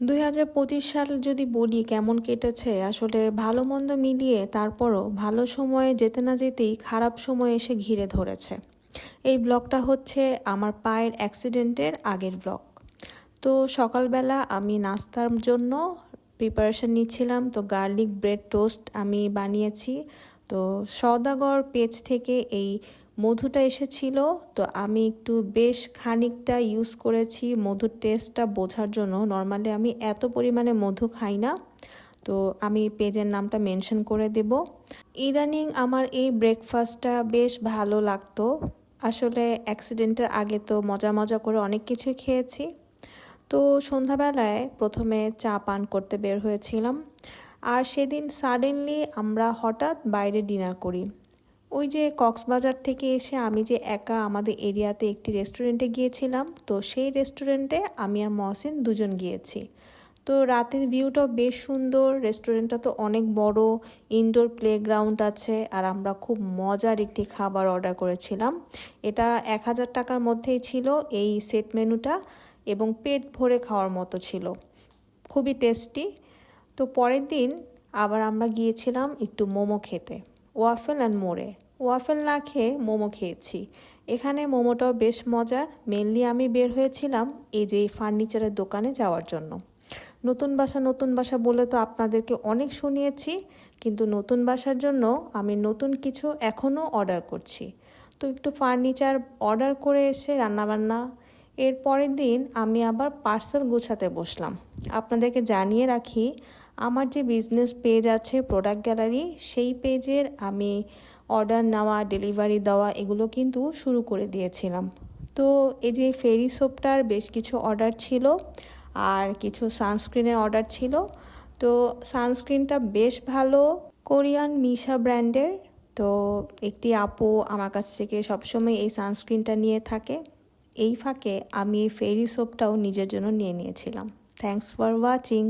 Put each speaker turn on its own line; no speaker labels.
2025 সাল যদি বলি কেমন কেটেছে, আসলে ভালো মন্দ মিলিয়ে তারপরও ভালো সময়ে যেতে না যেতেই খারাপ সময় এসে ঘিরে ধরেছে। এই ব্লগটা হচ্ছে আমার পায়ের অ্যাক্সিডেন্টের আগের ব্লগ। তো সকালবেলা আমি নাস্তার জন্য প্রিপারেশন নিচ্ছিলাম, তো গার্লিক ব্রেড টোস্ট আমি বানিয়েছি। তো সওদাগর পেজ থেকে এই মধুটা এসেছিল, তো আমি একটু বেশ খানিকটা ইউজ করেছি মধুর টেস্টটা বোঝার জন্য। নর্মালি আমি এত পরিমাণে মধু খাই না, তো আমি পেজের নামটা মেনশন করে দেব। ইদানিং আমার এই ব্রেকফাস্টটা বেশ ভালো লাগতো। আসলে অ্যাক্সিডেন্টের আগে তো মজা মজা করে অনেক কিছুই খেয়েছি। তো সন্ধ্যাবেলায় প্রথমে চা পান করতে বের হয়েছিলাম, আর সেদিন সাডেনলি আমরা হঠাৎ বাইরে ডিনার করি। ওই যে কক্সবাজার থেকে এসে আমি যে একা আমাদের এরিয়াতে একটি রেস্টুরেন্টে গিয়েছিলাম, তো সেই রেস্টুরেন্টে আমি আর মহসিন দুজন গিয়েছি। তো রাতের ভিউটাও বেশ সুন্দর, রেস্টুরেন্টটা তো অনেক বড়, ইনডোর প্লেগ্রাউন্ড আছে, আর আমরা খুব মজার একটি খাবার অর্ডার করেছিলাম। এটা 1000 টাকার মধ্যেই ছিল এই সেট মেনুটা, এবং পেট ভরে খাওয়ার মতো ছিল, খুবই টেস্টি। তো পরের দিন আবার আমরা গিয়েছিলাম একটু মোমো খেতে, ওয়াফেল অ্যান্ড মোড়ে। ওয়াফেল না খেয়ে মোমো খেয়েছি। এখানে মোমোটাও বেশ মজার। মেনলি আমি বের হয়েছিলাম এই যে ফার্নিচারের দোকানে যাওয়ার জন্য। নতুন বাসা বলে তো আপনাদেরকে অনেক শুনিয়েছি, কিন্তু নতুন বাসার জন্য আমি নতুন কিছু এখনও অর্ডার করছি। তো একটু ফার্নিচার অর্ডার করে এসে রান্নাবান্না। এর পরের দিন আমি আবার পার্সেল গুছাতে বসলাম। আপনাদেরকে জানিয়ে রাখি, আমার যে বিজনেস পেজ আছে প্রোডাক্ট গ্যালারি, সেই পেজের আমি অর্ডার নেওয়া, ডেলিভারি দেওয়া এগুলো কিন্তু শুরু করে দিয়েছিলাম। তো এই যে ফেরি সোপটার বেশ কিছু অর্ডার ছিল, আর কিছু সানস্ক্রিনের অর্ডার ছিল। তো সানস্ক্রিনটা বেশ ভালো, কোরিয়ান মিশা ব্র্যান্ডের। তো একটি আপু আমার কাছ থেকে সবসময় এই সানস্ক্রিনটা নিয়ে থাকে। এই ফাঁকে আমি এই ফেরি সোপটাও নিজের জন্য নিয়ে নিয়েছিলাম। Thanks for watching.